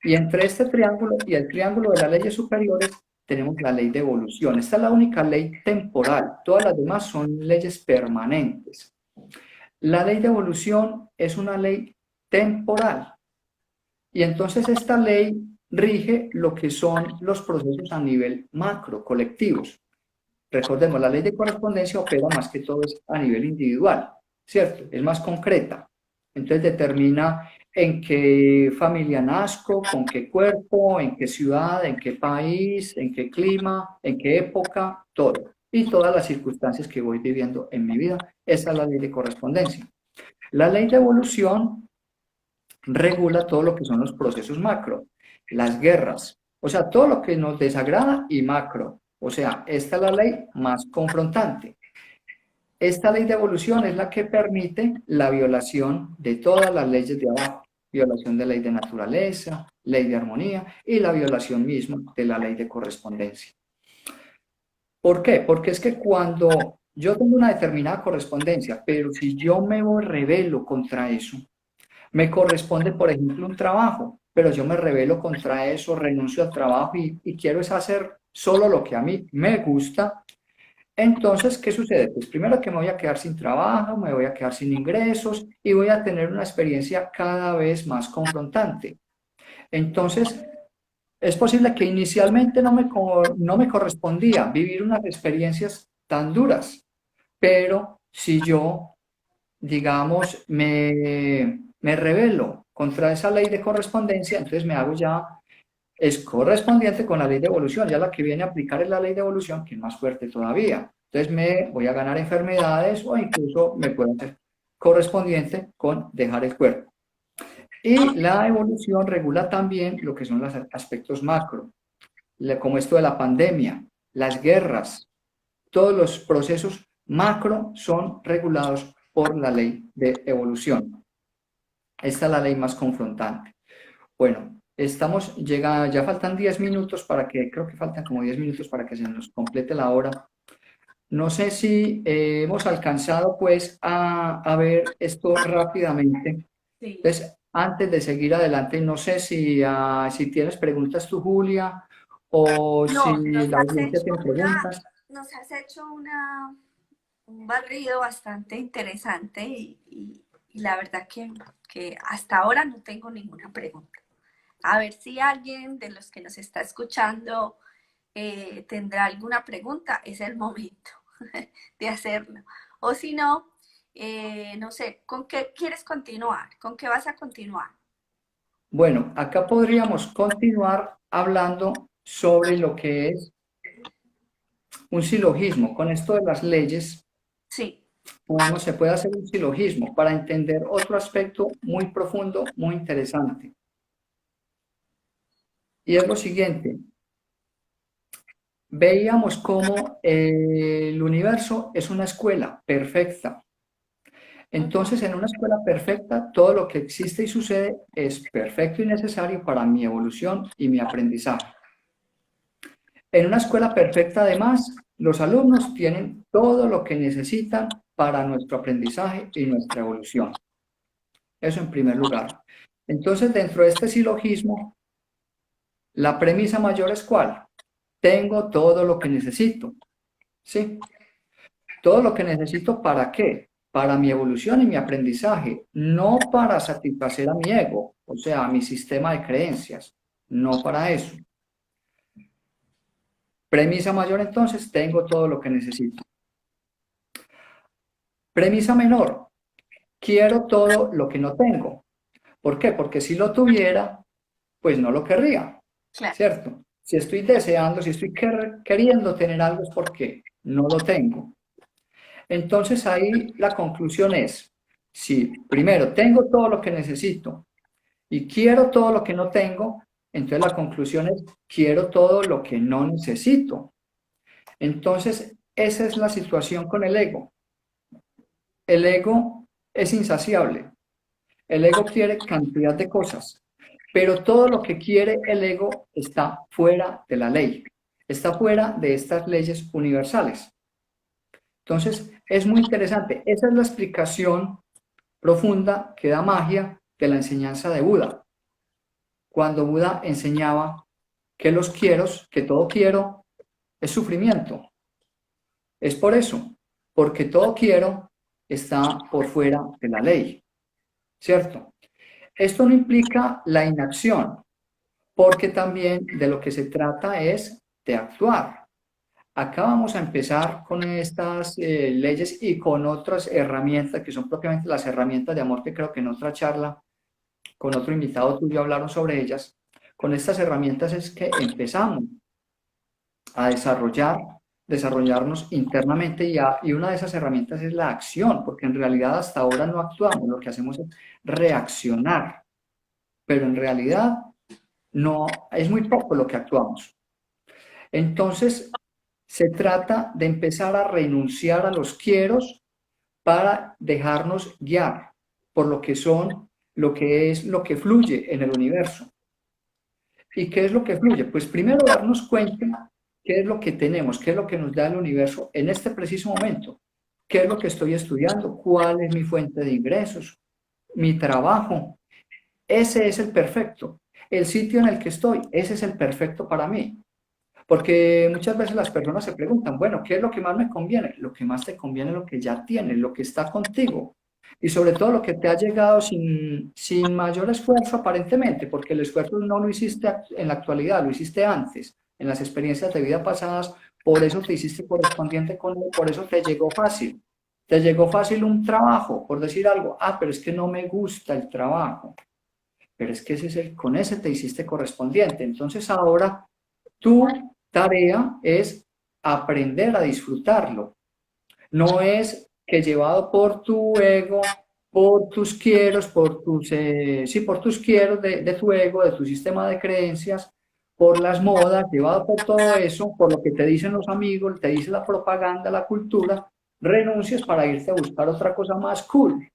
y entre este triángulo y el triángulo de las leyes superiores tenemos la ley de evolución. Esta es la única ley temporal, todas las demás son leyes permanentes. La ley de evolución es una ley temporal, y entonces esta ley rige lo que son los procesos a nivel macro, colectivos. Recordemos, la ley de correspondencia opera más que todo a nivel individual, ¿cierto? Es más concreta. Entonces determina en qué familia nazco, con qué cuerpo, en qué ciudad, en qué país, en qué clima, en qué época, todo. Y todas las circunstancias que voy viviendo en mi vida. Esa es la ley de correspondencia. La ley de evolución regula todo lo que son los procesos macro, las guerras, o sea, todo lo que nos desagrada y macro. O sea, esta es la ley más confrontante. Esta ley de evolución es la que permite la violación de todas las leyes de abajo. Violación de ley de naturaleza, ley de armonía y la violación misma de la ley de correspondencia. ¿Por qué? Porque es que cuando yo tengo una determinada correspondencia, pero si yo me rebelo contra eso, me corresponde, por ejemplo, un trabajo, pero yo me rebelo contra eso, renuncio al trabajo y quiero es hacer solo lo que a mí me gusta. Entonces, ¿qué sucede? Pues primero que me voy a quedar sin trabajo, me voy a quedar sin ingresos y voy a tener una experiencia cada vez más confrontante. Entonces, es posible que inicialmente no me correspondía vivir unas experiencias tan duras, pero si yo, digamos, me rebelo contra esa ley de correspondencia, entonces me hago ya, es correspondiente con la ley de evolución, ya la que viene a aplicar es la ley de evolución, que es más fuerte todavía. Entonces me voy a ganar enfermedades o incluso me puedo hacer correspondiente con dejar el cuerpo. Y la evolución regula también lo que son los aspectos macro, como esto de la pandemia, las guerras, todos los procesos macro son regulados por la ley de evolución. Esta es la ley más confrontante. Bueno, ya faltan 10 minutos creo que faltan como 10 minutos para que se nos complete la hora. No sé si hemos alcanzado pues a ver esto rápidamente. Sí. Entonces, antes de seguir adelante, no sé si tienes preguntas tú, Julia, o No, si la audiencia tiene preguntas. nos has hecho un barrido bastante interesante y la verdad que hasta ahora no tengo ninguna pregunta. A ver si alguien de los que nos está escuchando tendrá alguna pregunta, es el momento de hacerlo. O si no, no sé, ¿con qué quieres continuar? ¿Con qué vas a continuar? Bueno, acá podríamos continuar hablando sobre lo que es un silogismo. Con esto de las leyes, Sí. se puede hacer un silogismo para entender otro aspecto muy profundo, muy interesante. Y es lo siguiente. Veíamos cómo el universo es una escuela perfecta. Entonces, en una escuela perfecta, todo lo que existe y sucede es perfecto y necesario para mi evolución y mi aprendizaje. En una escuela perfecta, además, los alumnos tienen todo lo que necesitan para nuestro aprendizaje y nuestra evolución. Eso en primer lugar. Entonces, dentro de este silogismo, la premisa mayor es ¿cuál? Tengo todo lo que necesito. ¿Sí? Todo lo que necesito, ¿para qué? Para mi evolución y mi aprendizaje, no para satisfacer a mi ego, o sea, a mi sistema de creencias, no para eso. Premisa mayor, entonces, tengo todo lo que necesito. Premisa menor, quiero todo lo que no tengo. ¿Por qué? Porque si lo tuviera, pues no lo querría, Claro. ¿cierto? Si estoy deseando, si estoy queriendo tener algo es porque no lo tengo. Entonces ahí la conclusión es, si primero tengo todo lo que necesito y quiero todo lo que no tengo, entonces la conclusión es, quiero todo lo que no necesito. Entonces, esa es la situación con el ego. El ego es insaciable. El ego quiere cantidad de cosas, pero todo lo que quiere el ego está fuera de la ley, está fuera de estas leyes universales. Entonces, es muy interesante. Esa es la explicación profunda que da magia de la enseñanza de Buda, cuando Buda enseñaba que los quieros, que todo quiero, es sufrimiento. Es por eso, porque todo quiero está por fuera de la ley, ¿cierto? Esto no implica la inacción, porque también de lo que se trata es de actuar. Acá vamos a empezar con estas leyes y con otras herramientas que son propiamente las herramientas de amor, que creo que en otra charla con otro invitado tuyo hablaron sobre ellas. Con estas herramientas es que empezamos a desarrollarnos internamente y una de esas herramientas es la acción, porque en realidad hasta ahora no actuamos, lo que hacemos es reaccionar, pero en realidad no, es muy poco lo que actuamos. Entonces, se trata de empezar a renunciar a los quieros para dejarnos guiar por lo que son, lo que es lo que fluye en el universo. ¿Y qué es lo que fluye? Pues primero darnos cuenta qué es lo que tenemos, qué es lo que nos da el universo en este preciso momento, qué es lo que estoy estudiando, cuál es mi fuente de ingresos, mi trabajo. Ese es el perfecto. El sitio en el que estoy, ese es el perfecto para mí. Porque muchas veces las personas se preguntan, bueno, ¿qué es lo que más me conviene? Lo que más te conviene es lo que ya tienes, lo que está contigo. Y sobre todo lo que te ha llegado sin mayor esfuerzo aparentemente, porque el esfuerzo no lo hiciste en la actualidad, lo hiciste antes, en las experiencias de vida pasadas, por eso te hiciste correspondiente con él, por eso te llegó fácil. Te llegó fácil un trabajo, por decir algo, pero es que no me gusta el trabajo. Pero es que con ese te hiciste correspondiente. Entonces ahora tu tarea es aprender a disfrutarlo. No es que llevado por tu ego, por tus quieros, por tus quieros de tu ego, de tu sistema de creencias, por las modas, llevado por todo eso, por lo que te dicen los amigos, te dice la propaganda, la cultura, renuncias para irte a buscar otra cosa más cool.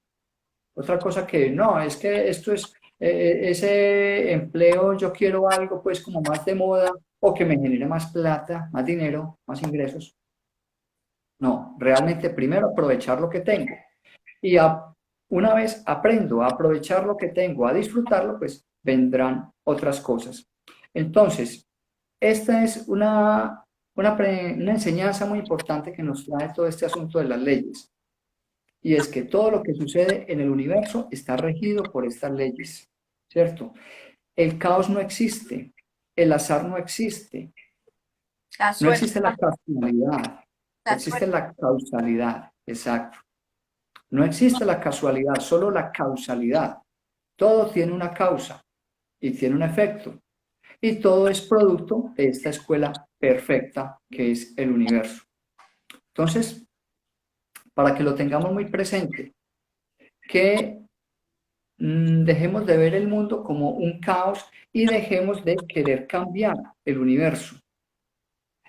Otra cosa que no, es que esto es, ese empleo, yo quiero algo pues como más de moda o que me genere más plata, más dinero, más ingresos. No, realmente primero aprovechar lo que tengo. Y una vez aprendo a aprovechar lo que tengo, a disfrutarlo, pues vendrán otras cosas. Entonces, esta es una enseñanza muy importante que nos trae todo este asunto de las leyes. Y es que todo lo que sucede en el universo está regido por estas leyes, ¿cierto? El caos no existe, el azar no existe, La no suerte, existe la casualidad, la existe suerte. la causalidad, exacto. No existe la casualidad, solo la causalidad. Todo tiene una causa y tiene un efecto. Y todo es producto de esta escuela perfecta que es el universo. Entonces, para que lo tengamos muy presente, que dejemos de ver el mundo como un caos y dejemos de querer cambiar el universo.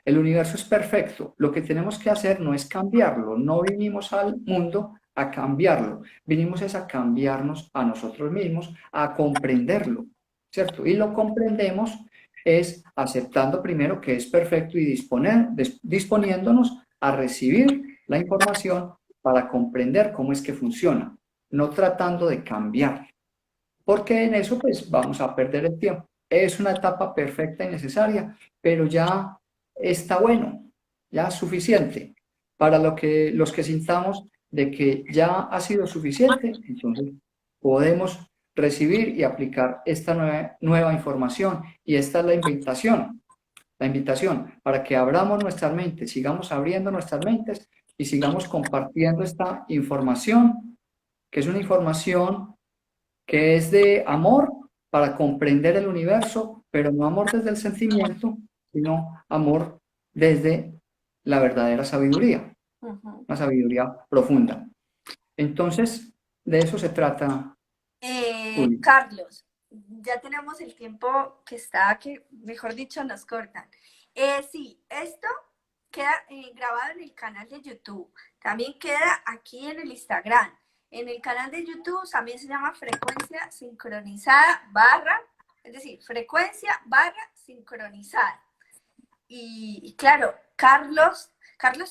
El universo es perfecto. Lo que tenemos que hacer no es cambiarlo. No vinimos al mundo a cambiarlo. Vinimos es a cambiarnos a nosotros mismos, a comprenderlo, ¿cierto? Y lo comprendemos es aceptando primero que es perfecto y disponiéndonos a recibir la información para comprender cómo es que funciona, no tratando de cambiar, porque en eso pues vamos a perder el tiempo. Es una etapa perfecta y necesaria, pero ya está bueno, ya suficiente para los que sintamos de que ya ha sido suficiente, entonces podemos recibir y aplicar esta nueva información y esta es la invitación para que abramos nuestras mentes, sigamos abriendo nuestras mentes y sigamos compartiendo esta información, que es una información que es de amor para comprender el universo, pero no amor desde el sentimiento, sino amor desde la verdadera sabiduría, Ujú. una sabiduría profunda. Entonces, de eso se trata, Juli. Carlos, ya tenemos el tiempo que está, que mejor dicho nos cortan. Sí, esto queda grabado en el canal de YouTube, también queda aquí en el Instagram. En el canal de YouTube también se llama frecuencia sincronizada barra, es decir, frecuencia barra sincronizada. Y claro, Carlos,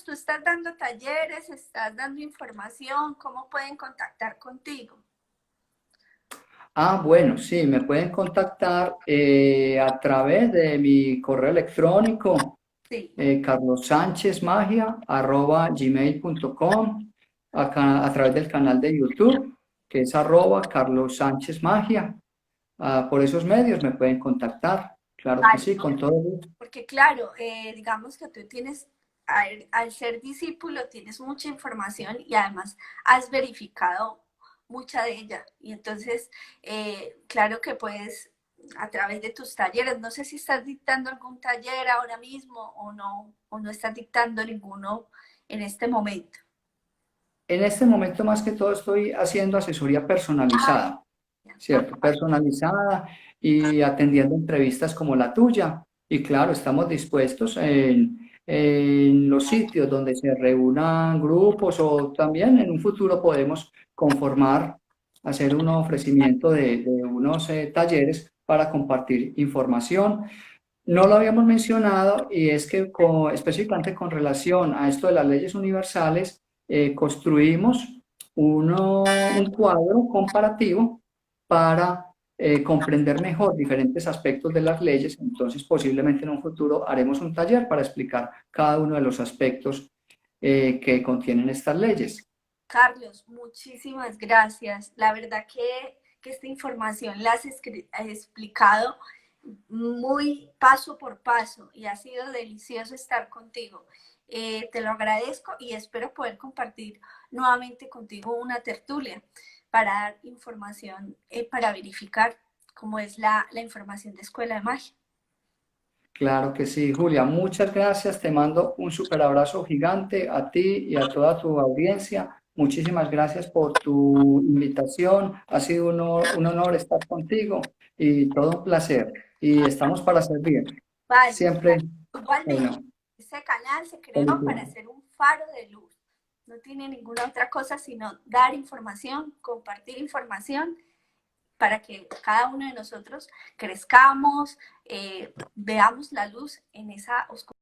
tú estás dando talleres, estás dando información, ¿cómo pueden contactar contigo? Bueno, sí, me pueden contactar a través de mi correo electrónico, Sí. carlosanchezmagia@gmail.com, acá a través del canal de YouTube, que es @carlosanchezmagia. Por esos medios me pueden contactar. Claro que Vale, sí, con todo gusto. porque claro, digamos que tú tienes, al ser discípulo, tienes mucha información y además has verificado mucha de ella. Y entonces, claro que puedes, a través de tus talleres, no sé si estás dictando algún taller ahora mismo o no estás dictando ninguno en este momento. En este momento, más que todo, estoy haciendo asesoría Ah, personalizada, ya. ¿cierto? Personalizada y atendiendo entrevistas como la tuya. Y claro, estamos dispuestos en los sitios donde se reúnan grupos o también en un futuro podemos conformar, hacer un ofrecimiento de unos talleres para compartir información. No lo habíamos mencionado y es que específicamente con relación a esto de las leyes universales, construimos un cuadro comparativo para comprender mejor diferentes aspectos de las leyes. Entonces, posiblemente en un futuro haremos un taller para explicar cada uno de los aspectos que contienen estas leyes. Carlos, muchísimas gracias. La verdad que esta información la has explicado muy paso por paso y ha sido delicioso estar contigo. Te lo agradezco y espero poder compartir nuevamente contigo una tertulia para dar información, para verificar cómo es la información de Escuela de Magia. Claro que sí, Julia, muchas gracias. Te mando un super abrazo gigante a ti y a toda tu audiencia. Muchísimas gracias por tu invitación. Ha sido un honor estar contigo y todo un placer. Y estamos para servir. Vale, Siempre, igualmente, bueno, ese canal se creó para felicidades. ser un faro de luz. No tiene ninguna otra cosa sino dar información, compartir información para que cada uno de nosotros crezcamos, veamos la luz en esa oscuridad.